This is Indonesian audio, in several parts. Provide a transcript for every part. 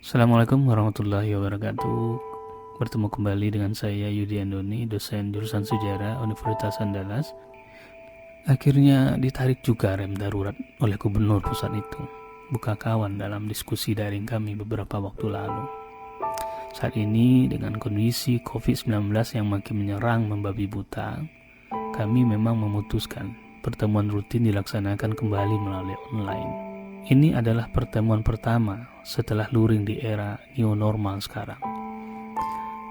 Assalamualaikum warahmatullahi wabarakatuh. Bertemu kembali dengan saya Yudi Andoni, dosen jurusan Sejarah Universitas Andalas. Akhirnya ditarik juga rem darurat oleh gubernur pusat itu. Buka kawan dalam diskusi daring kami beberapa waktu lalu. Saat ini dengan kondisi COVID-19 yang makin menyerang membabi buta, kami memang memutuskan pertemuan rutin dilaksanakan kembali melalui online. Ini adalah pertemuan pertama setelah luring di era new normal sekarang.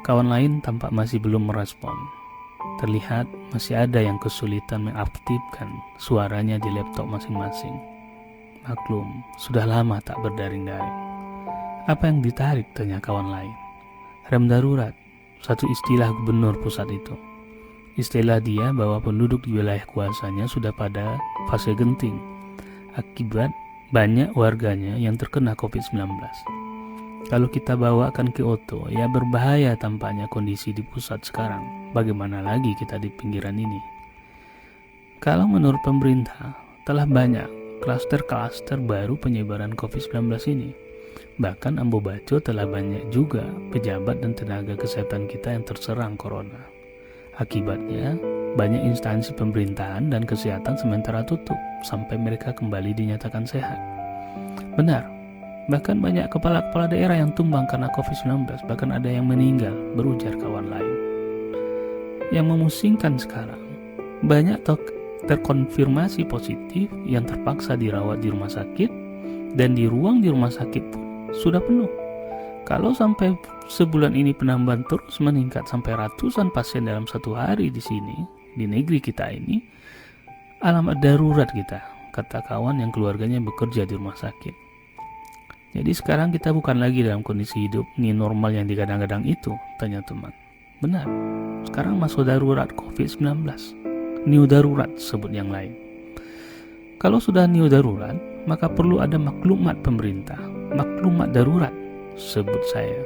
Kawan lain tampak masih belum merespon. Terlihat masih ada yang kesulitan mengaktifkan suaranya di laptop masing-masing. Maklum, sudah lama tak berdaring-daring. Apa yang ditarik, tanya kawan lain. Rem darurat, satu istilah gubernur pusat itu. Istilah dia bahwa penduduk di wilayah kuasanya sudah pada fase genting akibat banyak warganya yang terkena COVID-19. Kalau kita bawakan ke Kyoto, ya berbahaya tampaknya kondisi di pusat sekarang. Bagaimana lagi kita di pinggiran ini? Kalau menurut pemerintah, telah banyak klaster-klaster baru penyebaran COVID-19 ini. Bahkan Ambo Baco telah banyak juga pejabat dan tenaga kesehatan kita yang terserang corona. Akibatnya, banyak instansi pemerintahan dan kesehatan sementara tutup sampai mereka kembali dinyatakan sehat. Benar, bahkan banyak kepala-kepala daerah yang tumbang karena COVID-19, bahkan ada yang meninggal, berujar kawan lain. Yang memusingkan sekarang, banyak terkonfirmasi positif yang terpaksa dirawat di rumah sakit, dan di ruang di rumah sakit pun sudah penuh. Kalau sampai sebulan ini penambahan terus meningkat sampai ratusan pasien dalam satu hari di sini, di negeri kita ini, alamat darurat kita, kata kawan yang keluarganya bekerja di rumah sakit. Jadi sekarang kita bukan lagi dalam kondisi hidup new normal yang digadang-gadang itu, tanya teman. Benar, sekarang masuk darurat COVID-19, new darurat sebut yang lain. Kalau sudah new darurat, maka perlu ada maklumat pemerintah, maklumat darurat, sebut saya.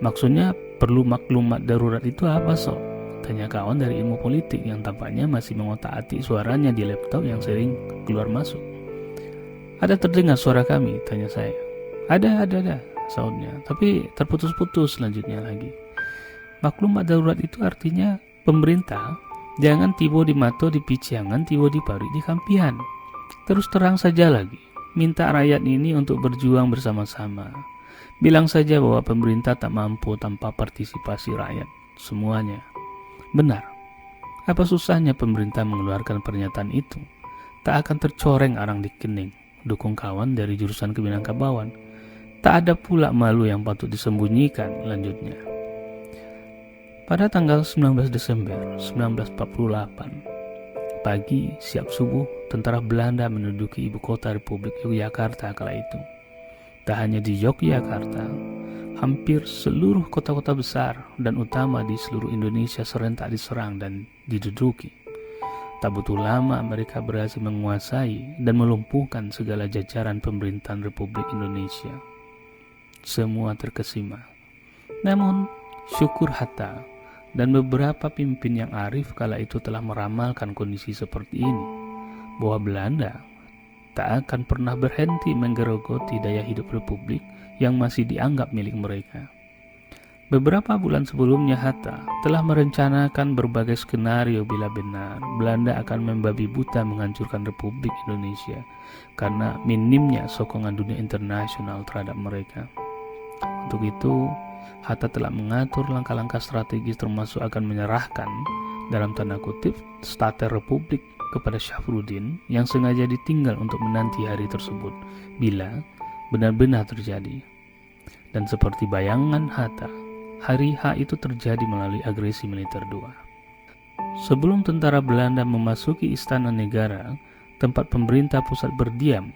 Maksudnya perlu maklumat darurat itu apa sob? Tanya kawan dari ilmu politik yang tampaknya masih mengotak-atik suaranya di laptop yang sering keluar masuk. Ada terdengar suara kami? Tanya saya. Ada, sautnya. Tapi terputus-putus selanjutnya lagi. Maklumat darurat itu artinya pemerintah jangan tibo di mato di piciangan, tibo di pari di kampihan. Terus terang saja lagi, minta rakyat ini untuk berjuang bersama-sama. Bilang saja bahwa pemerintah tak mampu tanpa partisipasi rakyat semuanya. Benar. Apa susahnya pemerintah mengeluarkan pernyataan itu? Tak akan tercoreng arang di kening, dukung kawan dari jurusan Keminangkabawan. Tak ada pula malu yang patut disembunyikan, lanjutnya. Pada tanggal 19 Desember 1948, pagi siap subuh, tentara Belanda menduduki ibu kota Republik Yogyakarta kala itu. Tak hanya di Yogyakarta, hampir seluruh kota-kota besar dan utama di seluruh Indonesia serentak diserang dan diduduki. Tak butuh lama mereka berhasil menguasai dan melumpuhkan segala jajaran pemerintahan Republik Indonesia. Semua terkesima. Namun, syukur Hatta dan beberapa pimpin yang arif kala itu telah meramalkan kondisi seperti ini, bahwa Belanda tak akan pernah berhenti menggerogoti daya hidup Republik yang masih dianggap milik mereka. Beberapa bulan sebelumnya Hatta telah merencanakan berbagai skenario bila benar Belanda akan membabi buta menghancurkan Republik Indonesia karena minimnya sokongan dunia internasional terhadap mereka. Untuk itu, Hatta telah mengatur langkah-langkah strategis termasuk akan menyerahkan dalam tanda kutip stater Republik kepada Syafruddin yang sengaja ditinggal untuk menanti hari tersebut bila benar-benar terjadi. Dan seperti bayangan Hatta, hari H itu terjadi melalui agresi militer II. Sebelum tentara Belanda memasuki istana negara, tempat pemerintah pusat berdiam,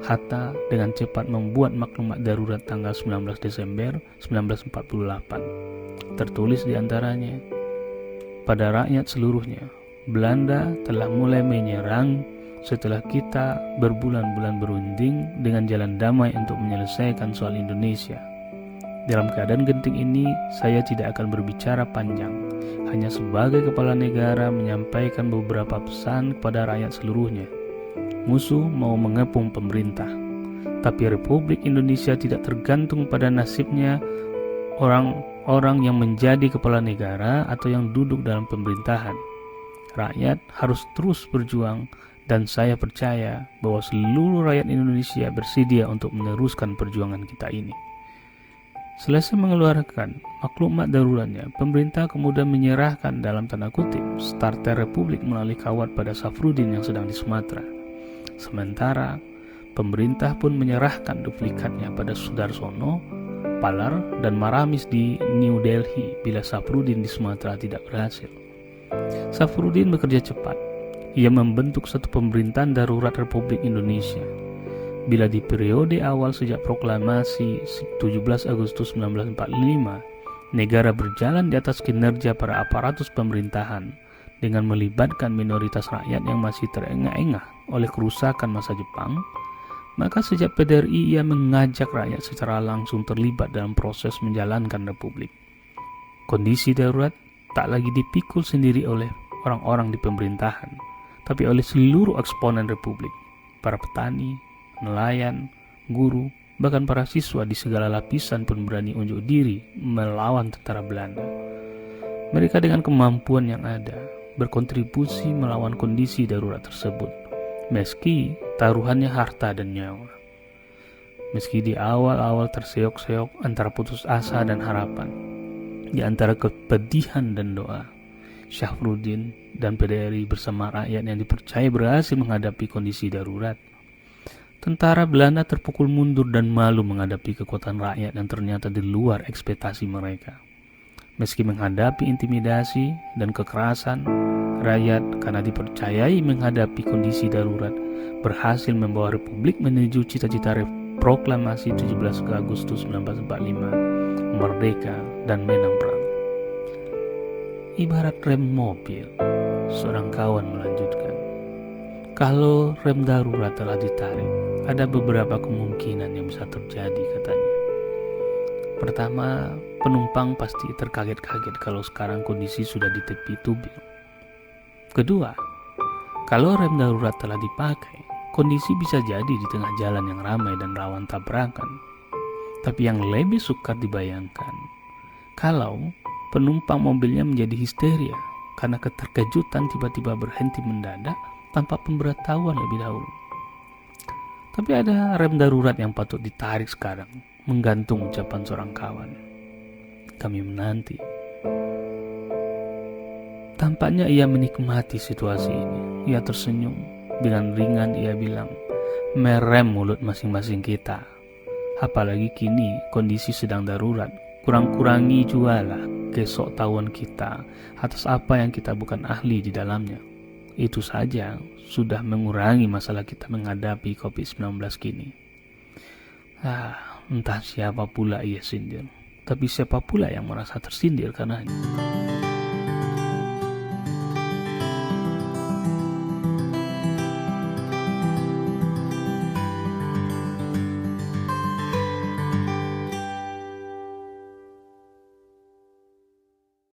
Hatta dengan cepat membuat maklumat darurat tanggal 19 Desember 1948. Tertulis di antaranya, pada rakyat seluruhnya, Belanda telah mulai menyerang setelah kita berbulan-bulan berunding dengan jalan damai untuk menyelesaikan soal Indonesia. Dalam keadaan genting ini, saya tidak akan berbicara panjang, hanya sebagai kepala negara menyampaikan beberapa pesan kepada rakyat seluruhnya. Musuh mau mengepung pemerintah. Tapi Republik Indonesia tidak tergantung pada nasibnya orang-orang yang menjadi kepala negara atau yang duduk dalam pemerintahan. Rakyat harus terus berjuang, dan saya percaya bahwa seluruh rakyat Indonesia bersedia untuk meneruskan perjuangan kita ini. Selesai mengeluarkan maklumat daruratnya, pemerintah kemudian menyerahkan dalam tanda kutip starter Republik melalui kawat pada Safrudin yang sedang di Sumatera. Sementara pemerintah pun menyerahkan duplikatnya pada Sudarsono, Palar, dan Maramis di New Delhi bila Safrudin di Sumatera tidak berhasil. Safrudin bekerja cepat. Ia membentuk satu pemerintahan darurat Republik Indonesia. Bila di periode awal sejak proklamasi 17 Agustus 1945, negara berjalan di atas kinerja para aparatus pemerintahan dengan melibatkan minoritas rakyat yang masih terengah-engah oleh kerusakan masa Jepang, maka sejak PDRI ia mengajak rakyat secara langsung terlibat dalam proses menjalankan republik. Kondisi darurat tak lagi dipikul sendiri oleh orang-orang di pemerintahan, tapi oleh seluruh eksponen republik, para petani, nelayan, guru, bahkan para siswa di segala lapisan pun berani unjuk diri melawan tentara Belanda. Mereka dengan kemampuan yang ada berkontribusi melawan kondisi darurat tersebut, meski taruhannya harta dan nyawa. Meski di awal-awal terseok-seok antara putus asa dan harapan, di antara kepedihan dan doa, Syafruddin dan PDRI bersama rakyat yang dipercaya berhasil menghadapi kondisi darurat. Tentara Belanda terpukul mundur dan malu menghadapi kekuatan rakyat yang ternyata di luar ekspektasi mereka. Meski menghadapi intimidasi dan kekerasan, rakyat karena dipercayai menghadapi kondisi darurat berhasil membawa republik menuju cita-cita proklamasi 17 Agustus 1945, merdeka dan menang perang. Ibarat rem mobil, seorang kawan melanjutkan, kalau rem darurat telah ditarik, ada beberapa kemungkinan yang bisa terjadi, katanya. Pertama, penumpang pasti terkaget-kaget kalau sekarang kondisi sudah di tepi tubing. Kedua, kalau rem darurat telah dipakai, kondisi bisa jadi di tengah jalan yang ramai dan rawan tabrakan. Tapi yang lebih sukar dibayangkan, kalau penumpang mobilnya menjadi histeria karena keterkejutan tiba-tiba berhenti mendadak tanpa pemberitahuan lebih dahulu. Tapi ada rem darurat yang patut ditarik sekarang, menggantung ucapan seorang kawan. Kami menanti. Tampaknya ia menikmati situasi ini. Ia tersenyum. Dengan ringan ia bilang, merem mulut masing-masing kita. Apalagi kini kondisi sedang darurat. Kurang-kurangi jualah kesok tahuan kita atas apa yang kita bukan ahli di dalamnya. Itu saja sudah mengurangi masalah kita menghadapi COVID-19 kini. Entah siapa pula ia sindir, tapi siapa pula yang merasa tersindir karenanya.